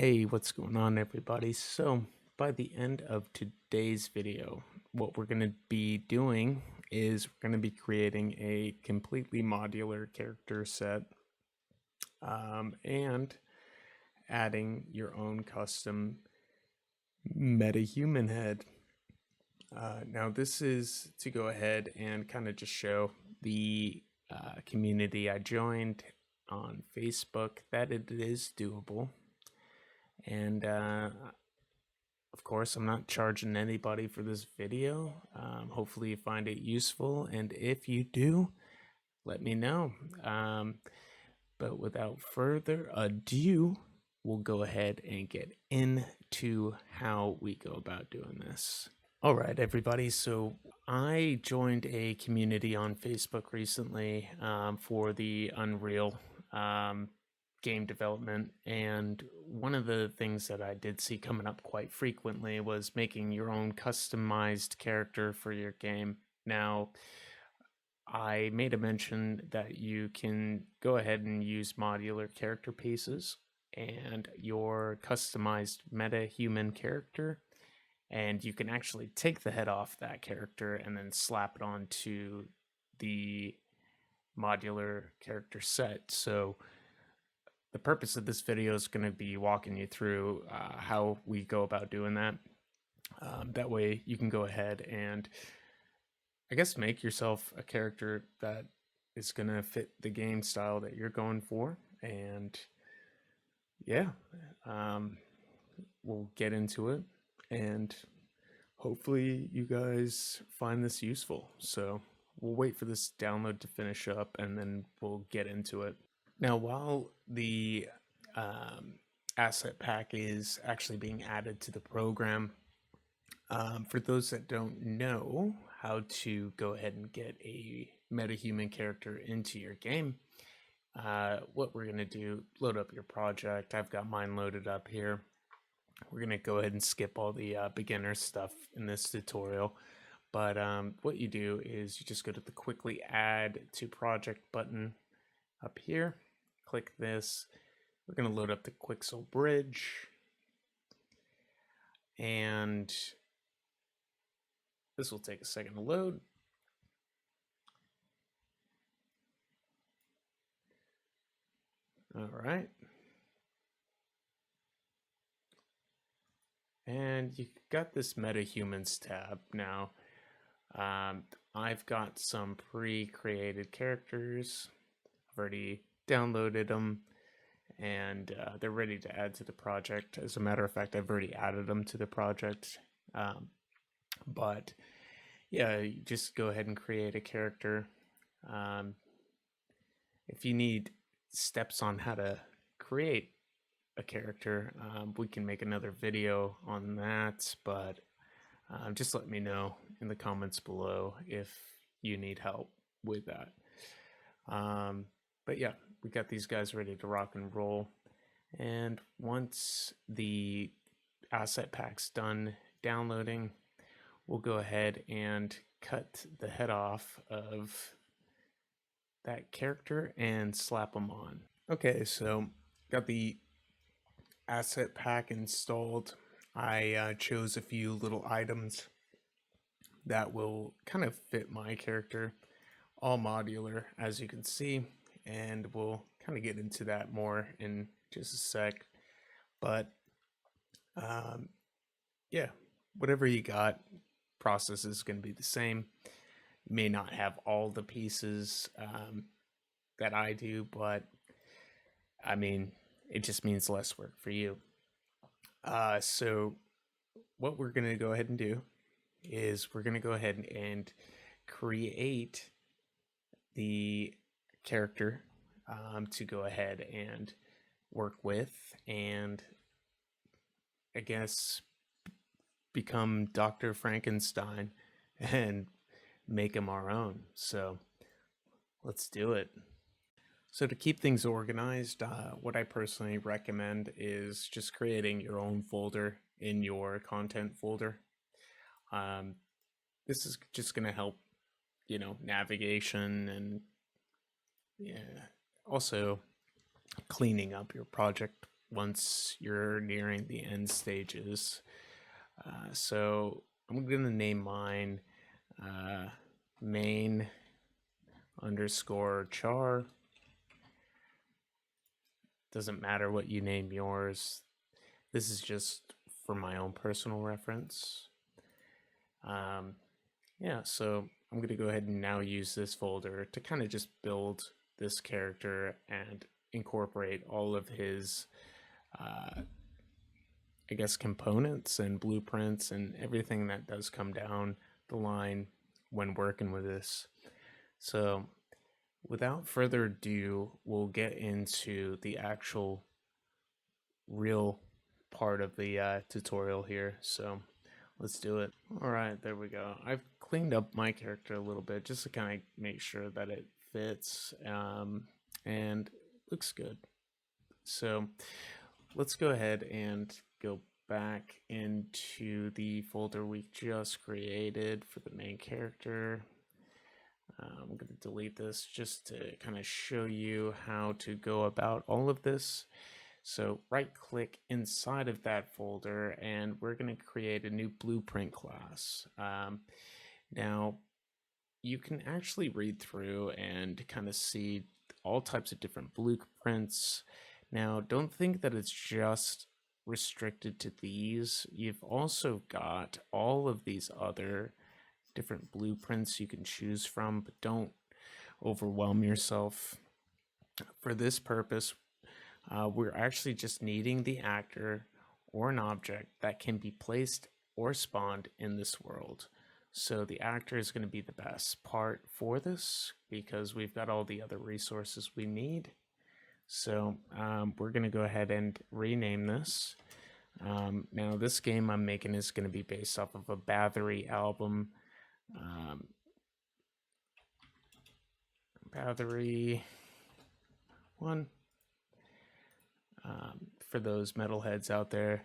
Hey, what's going on, everybody? So, by the end of today's video, what we're going to be doing is we're going to be creating a completely modular character set and adding your own custom meta-human head. Now, this is to go ahead and kind of just show the community I joined on Facebook that it is doable. And of course, I'm not charging anybody for this video. Hopefully you find it useful, and if you do, let me know. But without further ado, we'll go ahead and get into how we go about doing this. All right, everybody. So I joined a community on Facebook recently for the Unreal game development, and one of the things that I did see coming up quite frequently was making your own customized character for your game. Now, I made a mention that you can go ahead and use modular character pieces and your customized meta human character, and you can actually take the head off that character and then slap it onto the modular character set. So the purpose of this video is going to be walking you through how we go about doing that. That way you can go ahead and I guess make yourself a character that is going to fit the game style that you're going for. And yeah, we'll get into it, and hopefully you guys find this useful. So we'll wait for this download to finish up and then we'll get into it. Now, while the asset pack is actually being added to the program, for those that don't know how to go ahead and get a metahuman character into your game, what we're going to do, load up your project. I've got mine loaded up here. We're going to go ahead and skip all the beginner stuff in this tutorial. But what you do is you just go to the quickly add to project button up here. Click this. We're going to load up the Quixel bridge, and this will take a second to load. All right. And you got this MetaHumans tab now. I've got some pre-created characters. I've already downloaded them, and they're ready to add to the project. As a matter of fact, I've already added them to the project. But yeah, you just go ahead and create a character. If you need steps on how to create a character, we can make another video on that, but just let me know in the comments below if you need help with that. But yeah, we got these guys ready to rock and roll. And once the asset pack's done downloading, we'll go ahead and cut the head off of that character and slap them on. Okay, so got the asset pack installed. I chose a few little items that will kind of fit my character, all modular, as you can see, and we'll kind of get into that more in just a sec. But yeah, whatever you got, process is going to be the same. You may not have all the pieces that I do, but I mean, it just means less work for you. So what we're going to go ahead and do is we're going to go ahead and create the character to go ahead and work with, and I guess become Dr. Frankenstein and make him our own. So let's do it. So to keep things organized, what I personally recommend is just creating your own folder in your content folder. This is just going to help, navigation and also cleaning up your project once you're nearing the end stages. So I'm going to name mine main underscore char. Doesn't matter what you name yours. This is just for my own personal reference. Yeah, so I'm going to go ahead and now use this folder to kind of just build this character and incorporate all of his, I guess, components and blueprints and everything that does come down the line when working with this. So without further ado, we'll get into the actual real part of the tutorial here. So let's do it. All right, there we go. I've cleaned up my character a little bit just to kind of make sure that it fits and looks good. So let's go ahead and go back into the folder we just created for the main character. I'm going to delete this just to kind of show you how to go about all of this. So right click inside of that folder and we're going to create a new blueprint class. Now you can actually read through and kind of see all types of different blueprints. Now don't think that it's just restricted to these. You've also got all of these other different blueprints you can choose from, but don't overwhelm yourself. For this purpose, we're actually just needing the actor or an object that can be placed or spawned in this world. So the actor is going to be the best part for this because we've got all the other resources we need. So we're going to go ahead and rename this. Now this game I'm making is going to be based off of a Bathory album. Bathory 1. For those metalheads out there,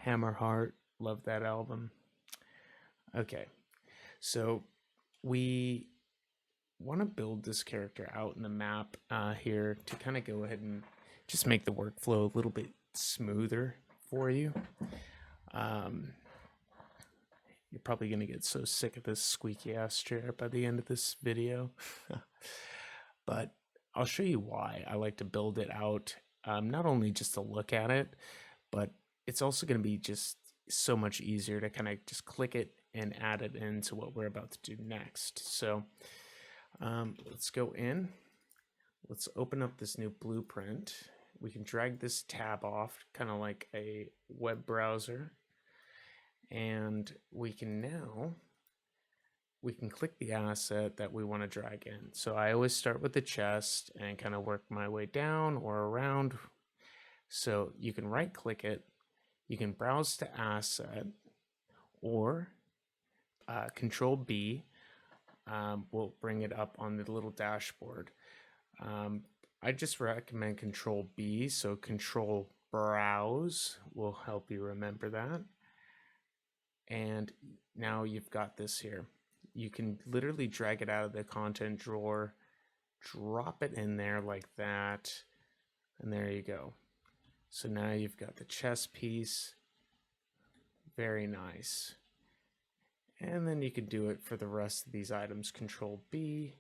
Hammerheart, love that album. Okay, so we want to build this character out in the map here to kind of go ahead and just make the workflow a little bit smoother for you. You're probably going to get so sick of this squeaky ass chair by the end of this video. But I'll show you why I like to build it out, not only just to look at it, but it's also going to be just so much easier to kind of just click it and add it into what we're about to do next. So let's go in. Let's open up this new blueprint. We can drag this tab off, kind of like a web browser. And we can click the asset that we want to drag in. So I always start with the chest and kind of work my way down or around. So you can right click it, you can browse to asset, or Control B will bring it up on the little dashboard. I just recommend Control B, so Control Browse will help you remember that. And now you've got this here. You can literally drag it out of the content drawer, drop it in there like that, and there you go. So now you've got the chest piece. Very nice. And then you can do it for the rest of these items. Control B,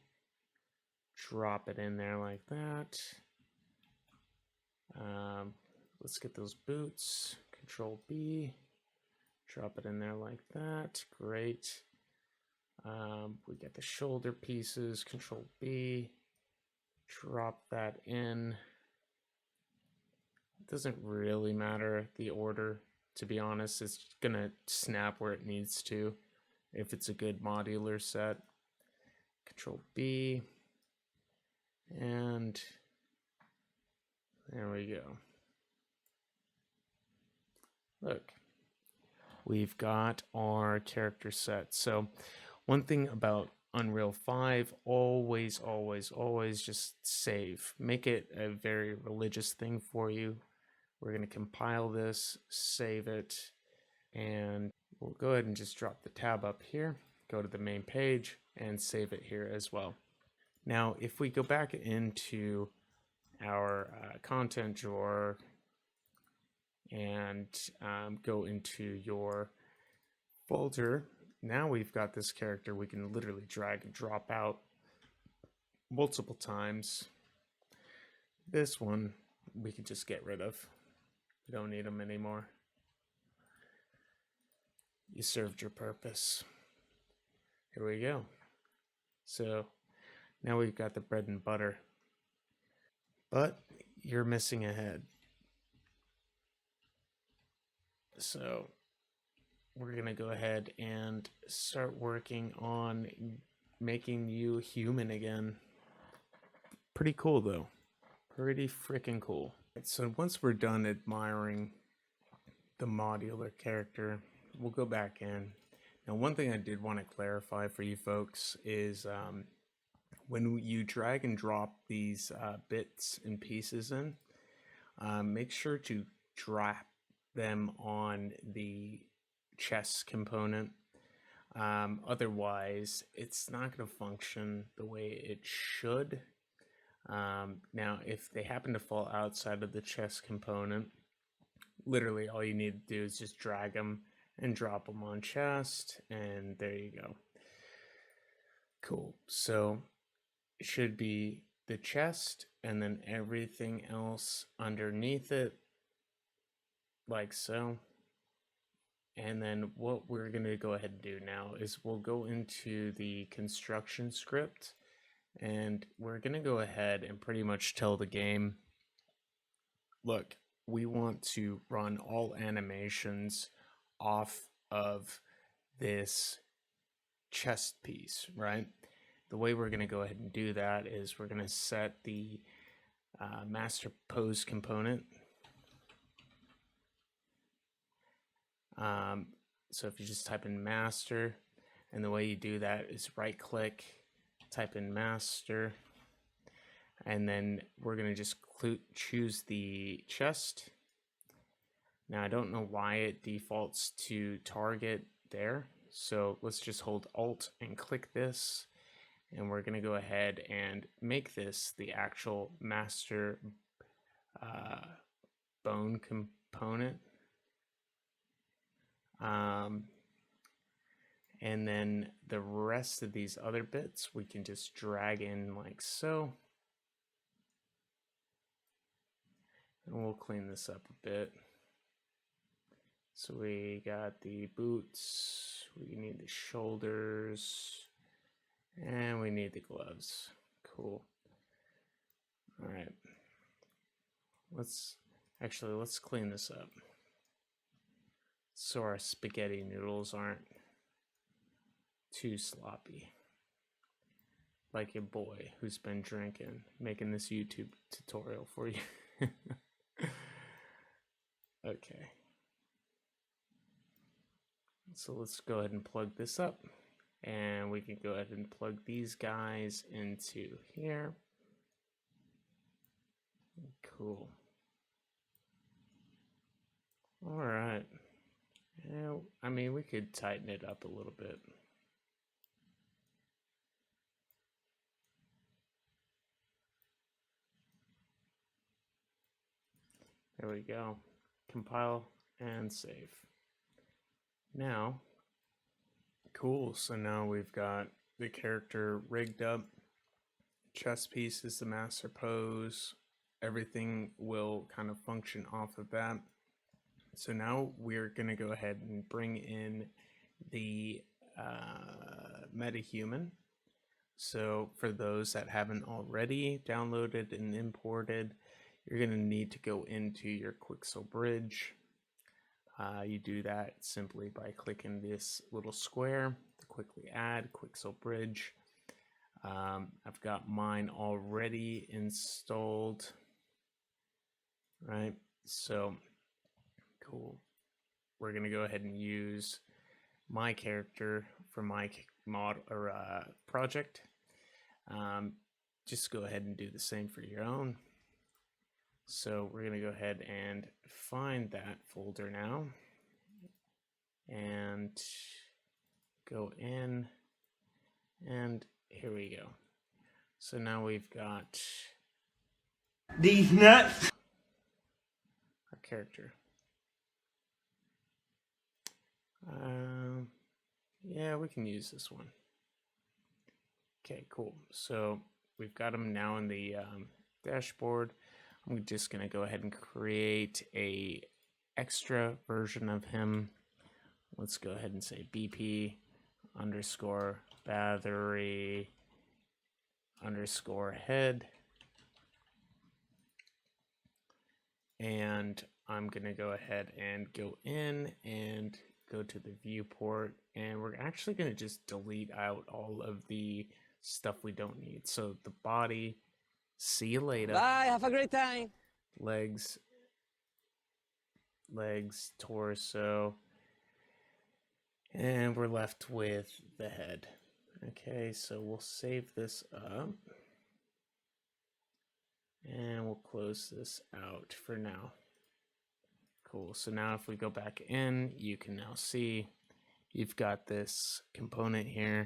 drop it in there like that. Let's get those boots. Control B. Drop it in there like that. Great. We get the shoulder pieces. Control B. Drop that in. It doesn't really matter the order, to be honest. It's gonna snap where it needs to if it's a good modular set. Control B. And there we go. Look. We've got our character set. So one thing about Unreal 5, always just save. Make it a very religious thing for you. We're going to compile this, save it, and we'll go ahead and just drop the tab up here, go to the main page, and save it here as well. Now, if we go back into our content drawer, and go into your folder. Now we've got this character we can literally drag and drop out multiple times. This one we can just get rid of. We don't need them anymore. You served your purpose. Here we go. So now we've got the bread and butter. But you're missing a head. So we're going to go ahead and start working on making you human again. Pretty cool though. Pretty freaking cool. So once we're done admiring the modular character, we'll go back in. Now, one thing I did want to clarify for you folks is when you drag and drop these bits and pieces in, make sure to drop them on the chest component. Otherwise, it's not going to function the way it should. Now, if they happen to fall outside of the chest component, literally all you need to do is just drag them and drop them on chest, and there you go. Cool. So it should be the chest and then everything else underneath it, like so. And then what we're going to go ahead and do now is we'll go into the construction script, and we're going to go ahead and pretty much tell the game, look, we want to run all animations off of this chest piece, right? The way we're going to go ahead and do that is we're going to set the master pose component. So if you just type in master, and the way you do that is right click, type in master, and then we're going to just choose the chest. Now I don't know why it defaults to target there, so let's just hold Alt and click this, and we're going to go ahead and make this the actual master bone component. And then the rest of these other bits we can just drag in like so. And we'll clean this up a bit. So we got the boots, we need the shoulders, and we need the gloves. Cool. All right. Let's clean this up so our spaghetti noodles aren't too sloppy, like your boy who's been drinking, making this YouTube tutorial for you. Okay. So let's go ahead and plug this up, and we can go ahead and plug these guys into here. Cool. All right. Yeah, I mean, we could tighten it up a little bit. There we go. Compile and save. Now, cool. So now we've got the character rigged up. Chest piece is the master pose. Everything will kind of function off of that. So now we're going to go ahead and bring in the MetaHuman. So for those that haven't already downloaded and imported, you're going to need to go into your Quixel Bridge. You do that simply by clicking this little square to quickly add Quixel Bridge. I've got mine already installed, right? So cool. We're going to go ahead and use my character for my mod or project. Just go ahead and do the same for your own. So we're going to go ahead and find that folder now and go in, and here we go. So now we've got these nuts, our character. Yeah, we can use this one. Okay, cool. So we've got him now in the dashboard. I'm just going to go ahead and create a extra version of him. Let's go ahead and say BP underscore battery underscore head. And I'm going to go ahead and go in and go to the viewport, and we're actually going to just delete out all of the stuff we don't need. So the body, see you later. Bye, have a great time. Legs, torso, and we're left with the head. Okay, so we'll save this up, and we'll close this out for now. Cool, so now if we go back in, you can now see you've got this component here.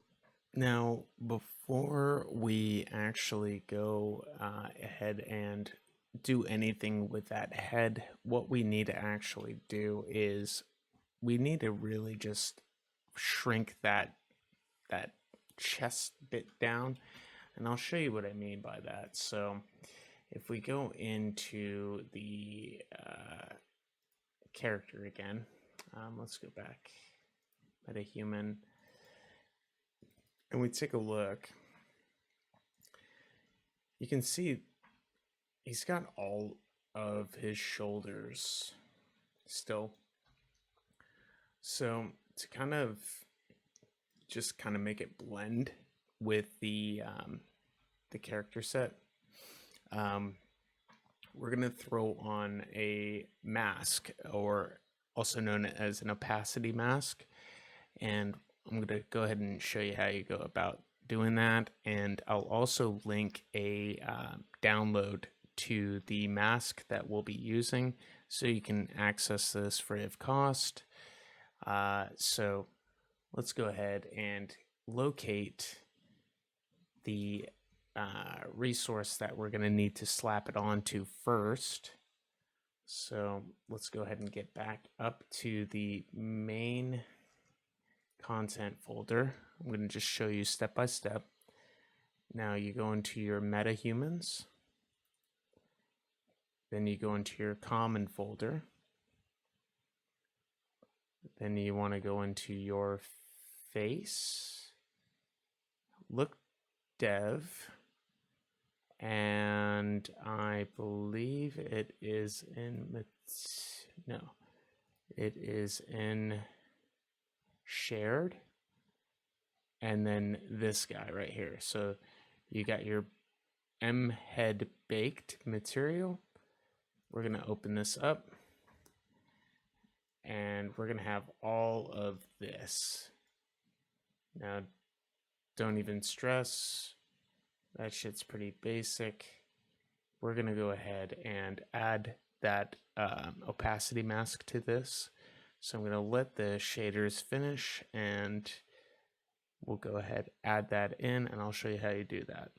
Now, before we actually go ahead and do anything with that head, what we need to actually do is we need to really just shrink that chest bit down, and I'll show you what I mean by that. So if we go into the character again, let's go back, MetaHuman, and we take a look, you can see he's got all of his shoulders still. So to kind of make it blend with the character set, we're going to throw on a mask, or also known as an opacity mask, and I'm going to go ahead and show you how you go about doing that, and I'll also link a download to the mask that we'll be using so you can access this free of cost. So let's go ahead and locate the resource that we're going to need to slap it onto first. So let's go ahead and get back up to the main content folder. I'm going to just show you step by step. Now you go into your MetaHumans, then you go into your common folder, then you want to go into your face, look dev, and I believe it is in it is in shared, and then this guy right here. So you got your head baked material. We're going to open this up, and we're going to have all of this. Now, don't even stress. That shit's pretty basic. We're going to go ahead and add that opacity mask to this. So I'm going to let the shaders finish, and we'll go ahead, add that in, and I'll show you how you do that.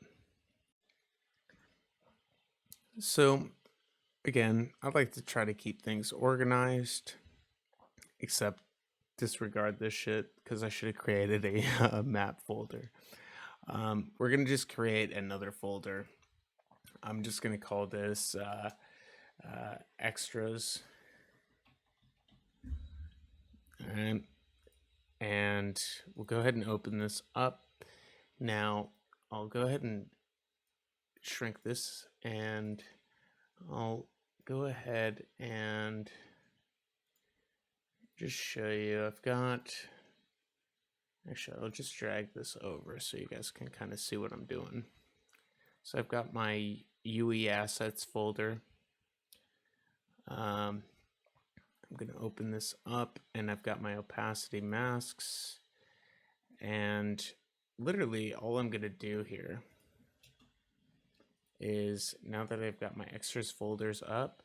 So again, I like to try to keep things organized, except disregard this shit because I should have created a map folder. We're going to just create another folder. I'm just going to call this extras. And we'll go ahead and open this up. Now I'll go ahead and shrink this, and I'll go ahead and just show you. Actually, I'll just drag this over so you guys can kind of see what I'm doing. So I've got my UE assets folder. I'm going to open this up, and I've got my opacity masks, and literally all I'm going to do here is, now that I've got my extras folders up,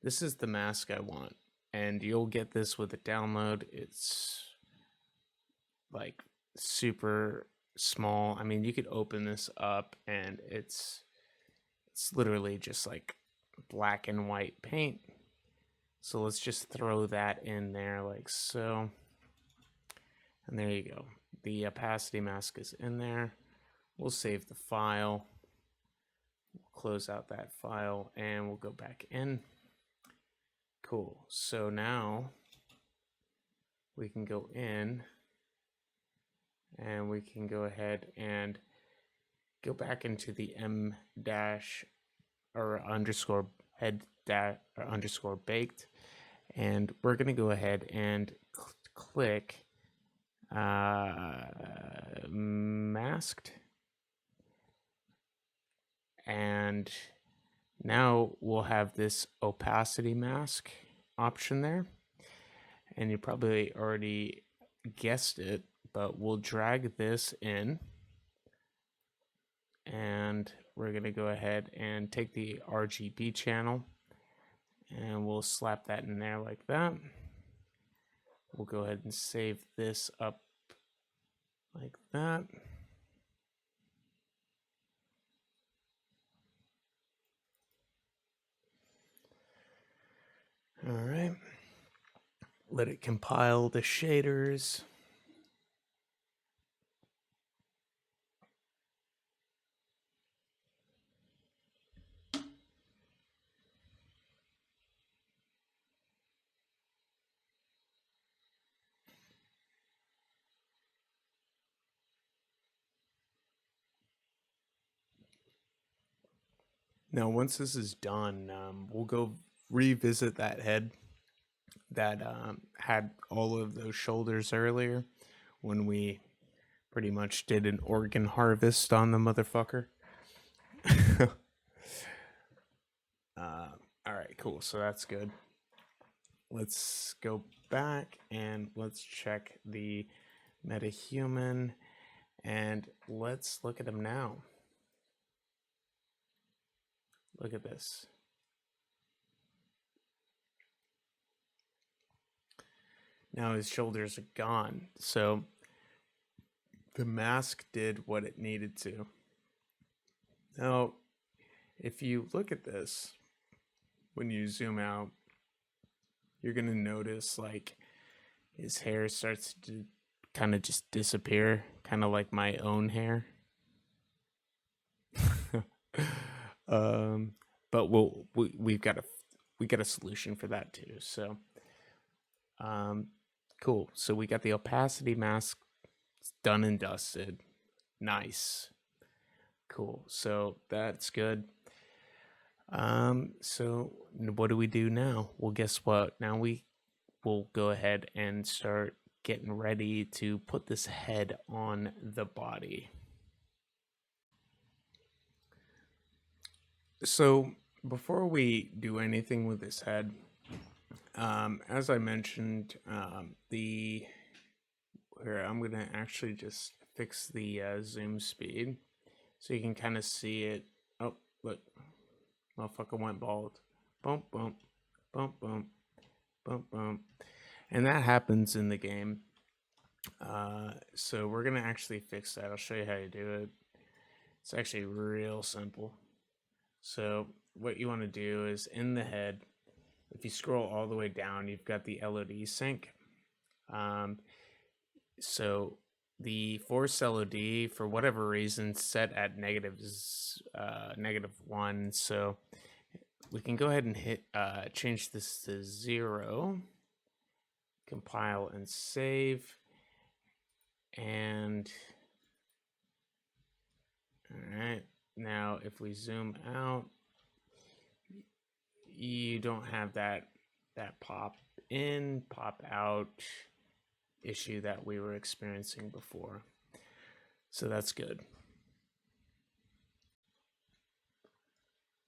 this is the mask I want, and you'll get this with a download. It's like super small. I mean, you could open this up and it's literally just like black and white paint. So let's just throw that in there like so. And there you go. the opacity mask is in there. We'll save the file. We'll close out that file and we'll go back in. Cool. So now we can go in and we can go ahead and go back into the m dash or underscore head dash or underscore baked, and we're going to go ahead and click masked, and now we'll have this opacity mask option there, and you probably already guessed it, but we'll drag this in, and we're going to go ahead and take the RGB channel and we'll slap that in there like that. We'll go ahead and save this up like that. All right. Let it compile the shaders. Now, once this is done, we'll go revisit that head that had all of those shoulders earlier when we pretty much did an organ harvest on the motherfucker. All right, cool. So that's good. Let's go back and let's check the metahuman and let's look at him now. Look at this. Now his shoulders are gone. So the mask did what it needed to. Now, if you look at this, when you zoom out, you're going to notice like his hair starts to kind of just disappear, kind of like my own hair. But we've got a solution for that too. So cool. So we got the opacity mask done and dusted. Nice. Cool. So that's good. So what do we do now? Well, guess what? Now we will go ahead and start getting ready to put this head on the body. So before we do anything with this head, as I mentioned, here I'm gonna actually just fix the zoom speed so you can kind of see it. Oh, look, motherfucker went bald. Bump, bump, bump, bump, bump, bump, and that happens in the game. So we're gonna actually fix that. I'll show you how to do it. It's actually real simple. So what you want to do is in the head, if you scroll all the way down, you've got the LOD sync. So the force LOD, for whatever reason, set at -1. So we can go ahead and change this to 0, compile and save. And all right, now if we zoom out, you don't have that pop in, pop out issue that we were experiencing before. So that's good.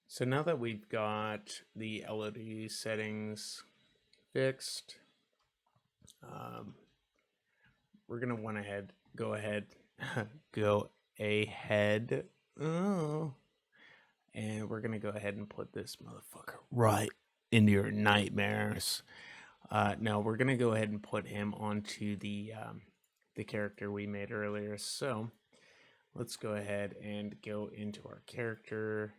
So now that we've got the LOD settings fixed, we're gonna go ahead, and we're gonna go ahead and put this motherfucker right into your nightmares. Now we're gonna go ahead and put him onto the character we made earlier. So let's go ahead and go into our character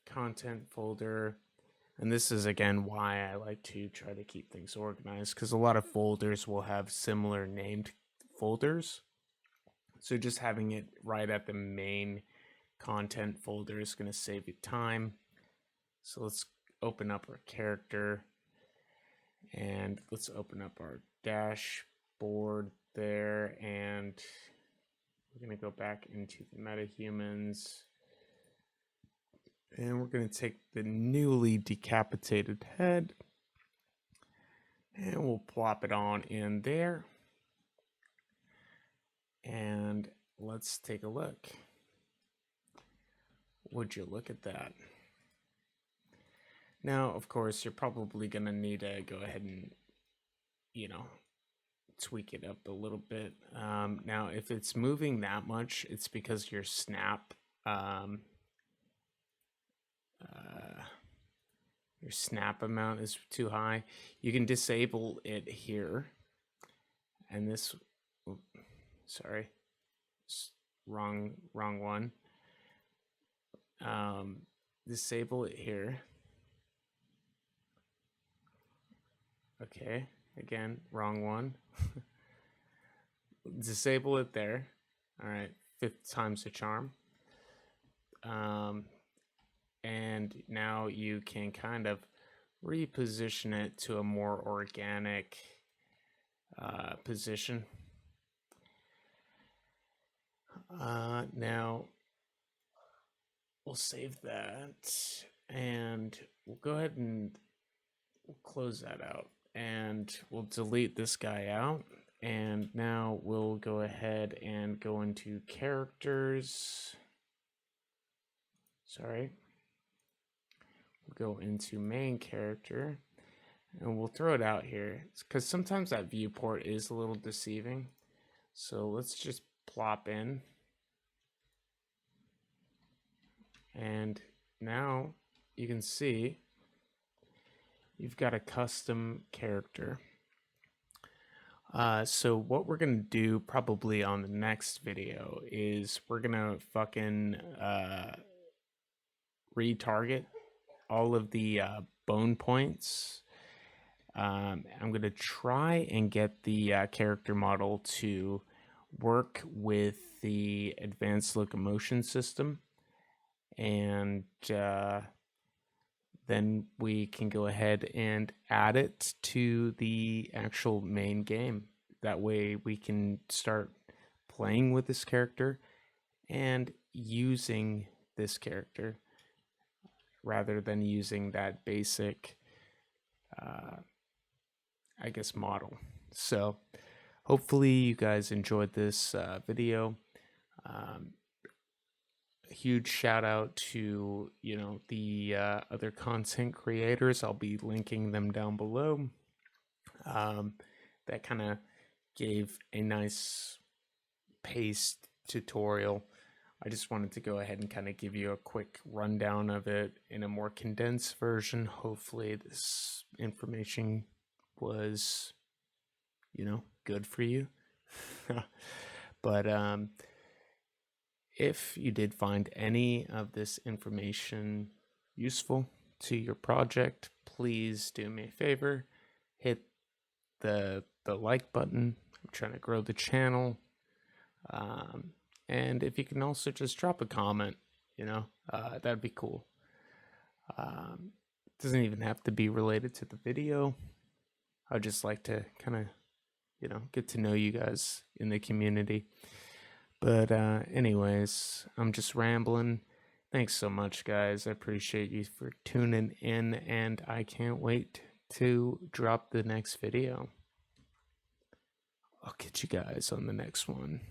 content folder. And this is, again, why I like to try to keep things organized, because a lot of folders will have similar named folders. So just having it right at the main content folder is going to save you time. So let's open up our character, and let's open up our dashboard there, and we're going to go back into the metahumans, and we're going to take the newly decapitated head and we'll plop it on in there. And let's take a look. Would you look at that? Now, of course, you're probably going to need to go ahead and, tweak it up a little bit. Now, if it's moving that much, it's because your snap amount is too high. You can disable it here, and this, sorry, wrong one. Disable it here. Okay, again, wrong one. Disable it there. All right, 5th time's the charm. And now you can kind of reposition it to a more organic position. Now we'll save that, and we'll go ahead and we'll close that out, and we'll delete this guy out. And now we'll go ahead and go into characters. Sorry. We'll go into main character, and we'll throw it out here because sometimes that viewport is a little deceiving. So let's just plop in. And now you can see you've got a custom character. So what we're going to do probably on the next video is we're going to fucking retarget all of the bone points. I'm going to try and get the character model to work with the advanced locomotion system, and then we can go ahead and add it to the actual main game. That way we can start playing with this character and using this character rather than using that basic, model. So hopefully you guys enjoyed this video. A huge shout out to the other content creators. I'll be linking them down below. That kind of gave a nice paced tutorial. I just wanted to go ahead and kind of give you a quick rundown of it in a more condensed version. Hopefully this information was good for you. But if you did find any of this information useful to your project, please do me a favor, hit the like button. I'm trying to grow the channel. And if you can also just drop a comment, that'd be cool. It doesn't even have to be related to the video. I'd just like to kind of, get to know you guys in the community. But anyways, I'm just rambling. Thanks so much, guys. I appreciate you for tuning in, and I can't wait to drop the next video. I'll catch you guys on the next one.